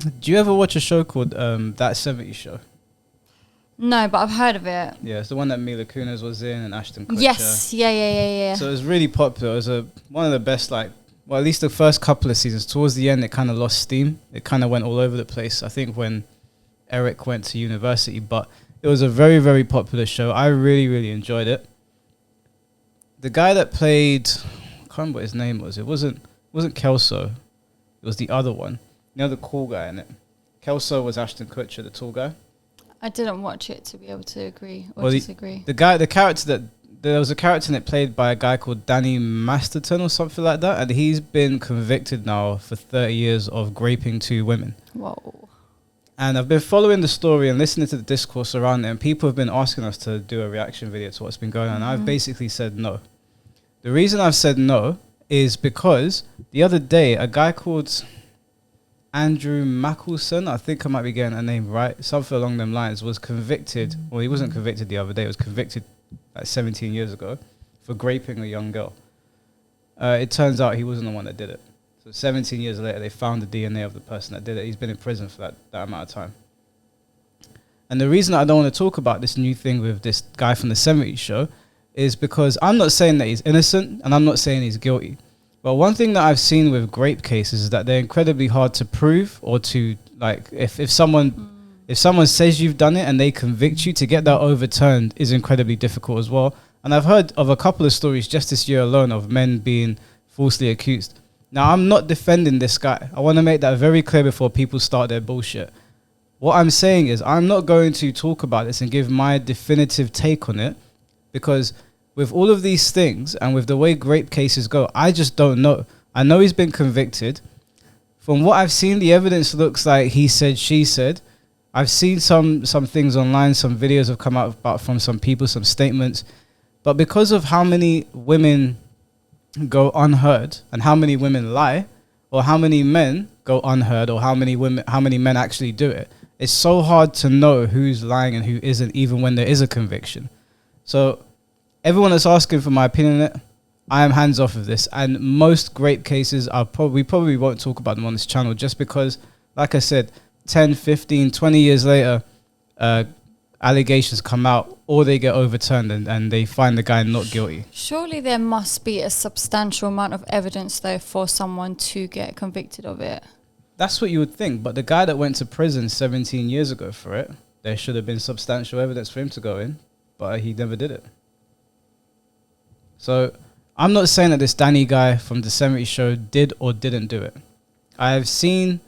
Do you ever watch a show called That 70's Show? No, but I've heard of it. Yeah, it's the one that Mila Kunis was in and Ashton Kutcher. Yes, yeah. So it was really popular. It was one of the best, at least the first couple of seasons. Towards the end, it kind of lost steam. It kind of went all over the place, I think, when Eric went to university. But it was a very, very popular show. I really, really enjoyed it. The guy that played, I can't remember what his name was. It wasn't Kelso. It was the other one. You know, the cool guy in it. Kelso was Ashton Kutcher, the tall guy. I didn't watch it to be able to agree or disagree. The character there was a character in it played by a guy called Danny Masterson or something like that, and he's been convicted now for 30 years of raping 2 women. Whoa. And I've been following the story and listening to the discourse around it, and people have been asking us to do a reaction video to what's been going on. And I've basically said no. The reason I've said no is because the other day, a guy called Andrew Masterson, I think I might be getting a name right, something along them lines, was convicted. Well, he wasn't convicted the other day. He was convicted 17 years ago for raping a young girl. It turns out he wasn't the one that did it. So 17 years later, they found the DNA of the person that did it. He's been in prison for that amount of time. And the reason I don't want to talk about this new thing with this guy from the 70's show is because I'm not saying that he's innocent and I'm not saying he's guilty. But one thing that I've seen with rape cases is that they're incredibly hard to prove, or to, if someone says you've done it and they convict you, to get that overturned is incredibly difficult as well. And I've heard of a couple of stories just this year alone of men being falsely accused. Now, I'm not defending this guy. I want to make that very clear before people start their bullshit. What I'm saying is I'm not going to talk about this and give my definitive take on it, because with all of these things and with the way rape cases go, I just don't know. I know he's been convicted. From what I've seen, the evidence looks like he said, she said. I've seen some things online, some videos have come out about from some people, some statements. But because of how many women go unheard and how many women lie, or how many men go unheard, or how many men actually do it, it's so hard to know who's lying and who isn't, even when there is a conviction. So everyone that's asking for my opinion on it, I am hands off of this. And most rape cases we probably won't talk about them on this channel, just because, like I said, 10, 15, 20 years later, allegations come out or they get overturned and they find the guy not guilty. Surely there must be a substantial amount of evidence, though, for someone to get convicted of it. That's what you would think. But the guy that went to prison 17 years ago for it, there should have been substantial evidence for him to go in, but he never did it. So I'm not saying that this Danny guy from the 70's show did or didn't do it. I have seen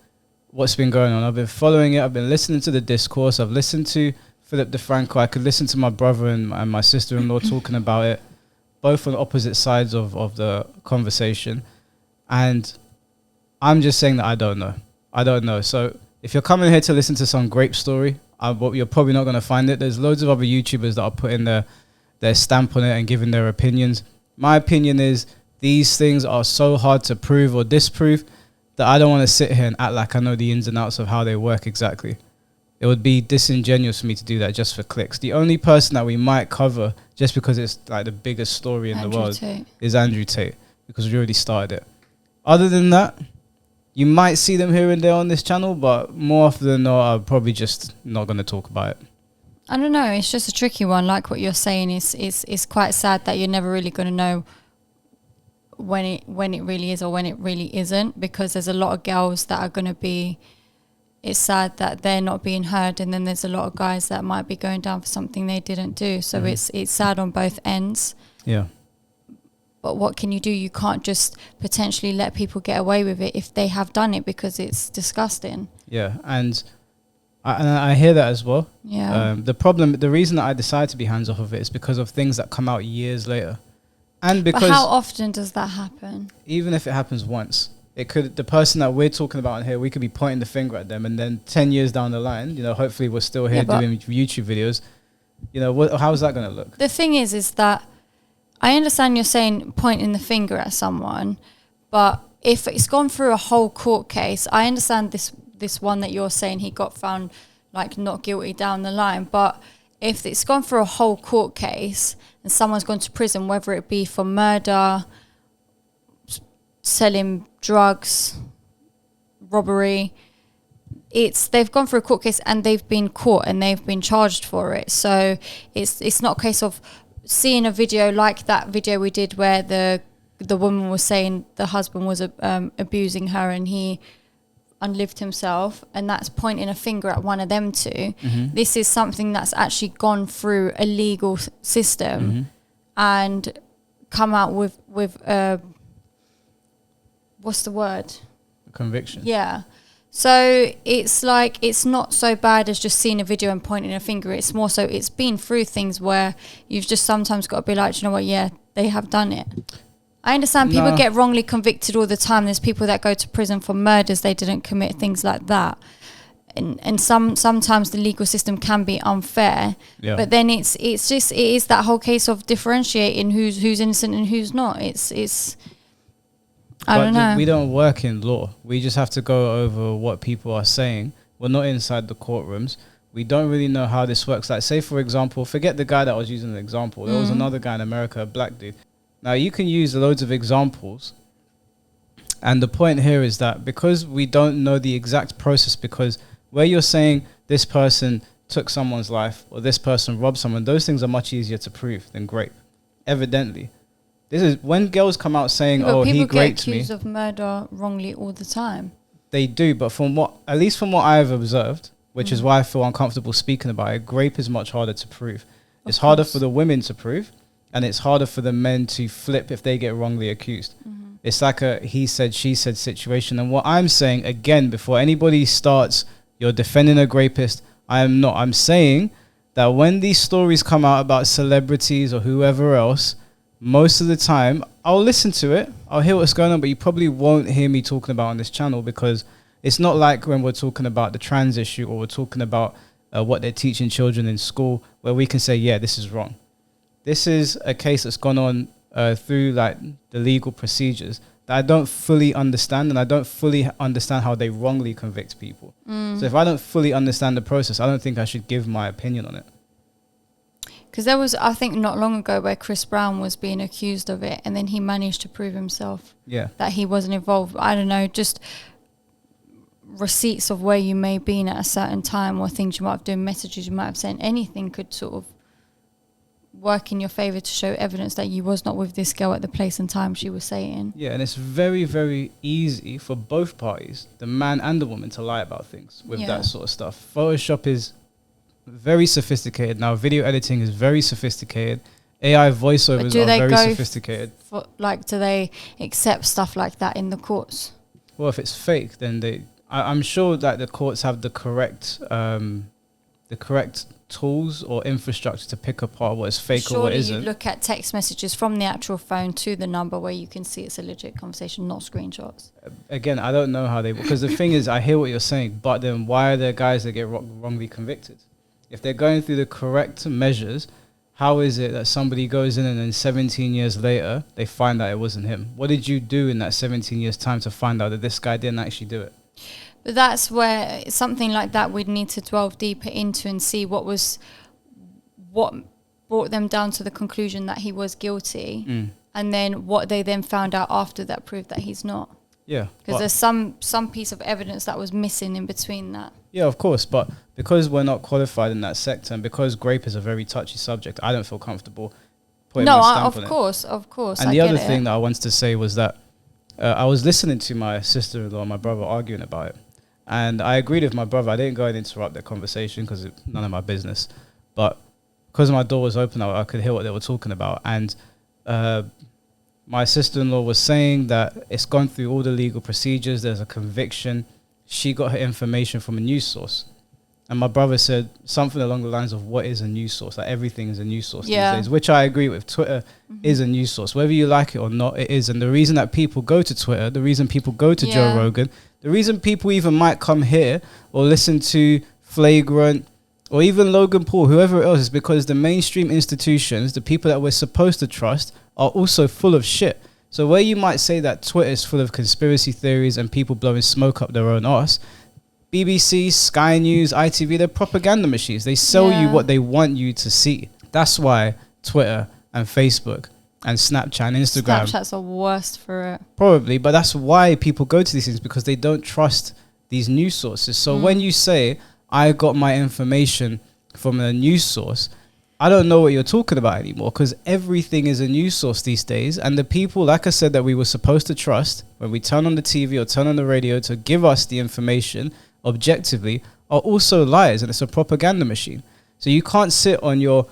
what's been going on. I've been following it. I've been listening to the discourse. I've listened to Philip DeFranco. I could listen to my brother and my sister-in-law talking about it, both on opposite sides of the conversation. And I'm just saying that I don't know. I don't know. So if you're coming here to listen to some grape story, you're probably not going to find it. There's loads of other YouTubers that are putting their stamp on it and giving their opinions. My opinion is these things are so hard to prove or disprove that I don't want to sit here and act like I know the ins and outs of how they work exactly. It would be disingenuous for me to do that just for clicks. The only person that we might cover, just because it's like the biggest story in the world, is Andrew Tate, because we already started it. Other than that, you might see them here and there on this channel, but more often than not, I'm probably just not going to talk about it. I don't know. It's just a tricky one. Like what you're saying is quite sad that you're never really going to know when it really is or when it really isn't, because there's a lot of girls that are going to be. It's sad that they're not being heard, and then there's a lot of guys that might be going down for something they didn't do. So it's sad on both ends. Yeah. But what can you do? You can't just potentially let people get away with it if they have done it, because it's disgusting. Yeah, and I hear that as well. Yeah. The reason that I decided to be hands off of it is because of things that come out years later, and because. But how often does that happen? Even if it happens once, the person that we're talking about here, we could be pointing the finger at them, and then 10 years down the line, hopefully we're still here doing YouTube videos. How is that going to look? The thing is that I understand you're saying pointing the finger at someone, but if it's gone through a whole court case, I understand this one that you're saying he got found like not guilty down the line, but if it's gone through a whole court case and someone's gone to prison, whether it be for murder, selling drugs, robbery, they've gone through a court case and they've been caught and they've been charged for it. So it's not a case of seeing a video like that video we did where the woman was saying the husband was abusing her and he unlived himself, and that's pointing a finger at one of them two. Mm-hmm. This is something that's actually gone through a legal system Mm-hmm. and come out with what's the word? Conviction. Yeah. So it's like, it's not so bad as just seeing a video and pointing a finger. It's more so it's been through things where you've just sometimes got to be like, you know what, yeah, they have done it. I understand people get wrongly convicted all the time. There's people that go to prison for murders they didn't commit, things like that. And sometimes the legal system can be unfair. Yeah. But then it is that whole case of differentiating who's innocent and who's not. I don't know. We don't work in law. We just have to go over what people are saying. We're not inside the courtrooms. We don't really know how this works. Like, say, for example, forget the guy that was using the example. There was another guy in America, a black dude. Now, you can use loads of examples. And the point here is that because we don't know the exact process, because where you're saying this person took someone's life or this person robbed someone, those things are much easier to prove than grape, evidently. This is when girls come out saying, "Oh, he raped me." People get accused of murder wrongly all the time. They do, but at least from what I've observed, which is why I feel uncomfortable speaking about it, grape is much harder to prove. It's harder for the women to prove, and it's harder for the men to flip if they get wrongly accused. It's like a he said, she said situation. And what I'm saying, again, before anybody starts, you're defending a rapist, I am not. I'm saying that when these stories come out about celebrities or whoever else, most of the time, I'll listen to it. I'll hear what's going on, but you probably won't hear me talking about on this channel, because it's not like when we're talking about the trans issue or we're talking about what they're teaching children in school, where we can say, yeah, this is wrong. This is a case that's gone on through like the legal procedures that I don't fully understand, and I don't fully understand how they wrongly convict people. So if I don't fully understand the process, I don't think I should give my opinion on it. Because there was, I think, not long ago where Chris Brown was being accused of it, and then he managed to prove himself that he wasn't involved. I don't know, just receipts of where you may have been at a certain time, or things you might have done, messages you might have sent, anything could sort of work in your favour to show evidence that you was not with this girl at the place and time she was saying. Yeah, and it's very, very easy for both parties, the man and the woman, to lie about things with that sort of stuff. Photoshop is very sophisticated now. Video editing is very sophisticated. AI voiceovers are very sophisticated. Do they accept stuff like that in the courts? Well, if it's fake, then I'm sure that the courts have the correct tools or infrastructure to pick apart what is fake or what isn't. Surely you look at text messages from the actual phone to the number where you can see it's a legit conversation, not screenshots. Again, I don't know how they... Because the thing is, I hear what you're saying, but then why are there guys that get wrongly convicted? If they're going through the correct measures, how is it that somebody goes in and then 17 years later, they find out it wasn't him? What did you do in that 17 years' time to find out that this guy didn't actually do it? But that's where something like that we'd need to delve deeper into and see what brought them down to the conclusion that he was guilty, and then what they then found out after that proved that he's not. Yeah. Because there's some piece of evidence that was missing in between that. Yeah, of course. But because we're not qualified in that sector, and because grape is a very touchy subject, I don't feel comfortable putting my stamp on it. Of course. And the other thing that I wanted to say was that I was listening to my sister-in-law and my brother arguing about it. And I agreed with my brother. I didn't go and interrupt their conversation because it's none of my business. But because my door was open, I could hear what they were talking about. And my sister-in-law was saying that it's gone through all the legal procedures. There's a conviction. She got her information from a news source. And my brother said something along the lines of, what is a news source? Like, everything is a news source these days, which I agree with. Twitter is a news source. Whether you like it or not, it is. And the reason that people go to Twitter, the reason people go to Joe Rogan, the reason people even might come here or listen to Flagrant or even Logan Paul, whoever else, is because the mainstream institutions, the people that we're supposed to trust, are also full of shit. So where you might say that Twitter is full of conspiracy theories and people blowing smoke up their own arse, BBC, Sky News, ITV, they're propaganda machines. They sell you what they want you to see. That's why Twitter and Facebook and Snapchat and Instagram... Snapchat's the worst for it. Probably, but that's why people go to these things, because they don't trust these news sources. So when you say, I got my information from a news source, I don't know what you're talking about anymore, because everything is a news source these days. And the people, like I said, that we were supposed to trust when we turn on the TV or turn on the radio to give us the information objectively are also liars, and it's a propaganda machine. So you can't sit on your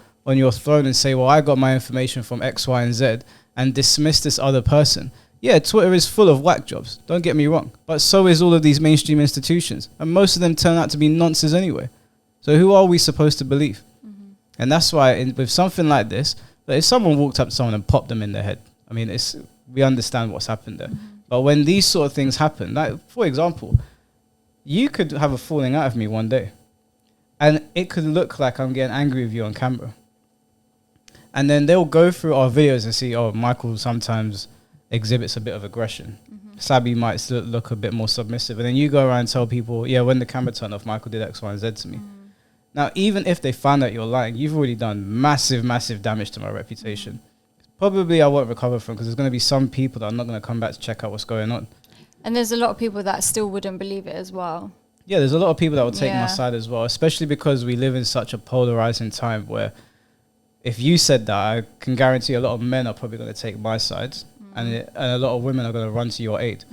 throne and say, well, I got my information from X, Y, and Z, and dismiss this other person. Yeah, Twitter is full of whack jobs, don't get me wrong, but so is all of these mainstream institutions, and most of them turn out to be nonsense anyway. So who are we supposed to believe? And that's why with something like this, if someone walked up to someone and popped them in the head, I mean, we understand what's happened there. But when these sort of things happen, like, for example, you could have a falling out of me one day, and it could look like I'm getting angry with you on camera. And then they'll go through our videos and see, oh, Michael sometimes exhibits a bit of aggression. Sabi might still look a bit more submissive. And then you go around and tell people, yeah, when the camera turned off, Michael did X, Y, and Z to me. Now, even if they find out you're lying, you've already done massive, massive damage to my reputation. Probably I won't recover from, because there's going to be some people that are not going to come back to check out what's going on. And there's a lot of people that still wouldn't believe it as well. Yeah, there's a lot of people that will take my side as well, especially because we live in such a polarizing time where if you said that, I can guarantee a lot of men are probably going to take my side, and a lot of women are going to run to your aid.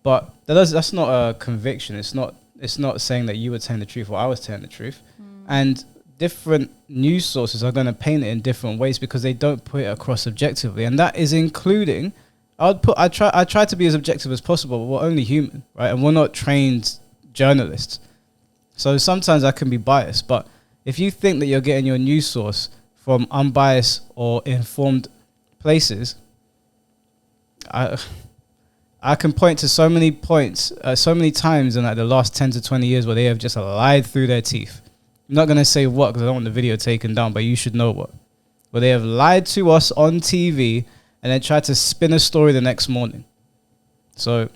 But that's not a conviction. It's not saying that you were telling the truth or I was telling the truth. And different news sources are going to paint it in different ways because they don't put it across objectively. And that is including, I try to be as objective as possible, but we're only human, right? And we're not trained journalists. So sometimes I can be biased, but if you think that you're getting your news source from unbiased or informed places, I can point to so many points, so many times in like the last 10 to 20 years where they have just lied through their teeth. I'm not going to say what because I don't want the video taken down, but you should know what. Where they have lied to us on TV and then tried to spin a story the next morning. So,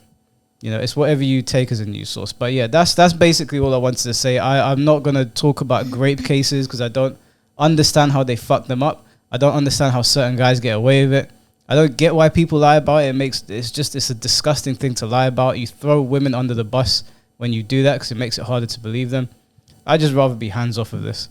it's whatever you take as a news source. But yeah, that's basically all I wanted to say. I'm not going to talk about grape cases because I don't understand how they fuck them up. I don't understand how certain guys get away with it. I don't get why people lie about it. It's a disgusting thing to lie about. You throw women under the bus when you do that because it makes it harder to believe them. I'd just rather be hands off of this.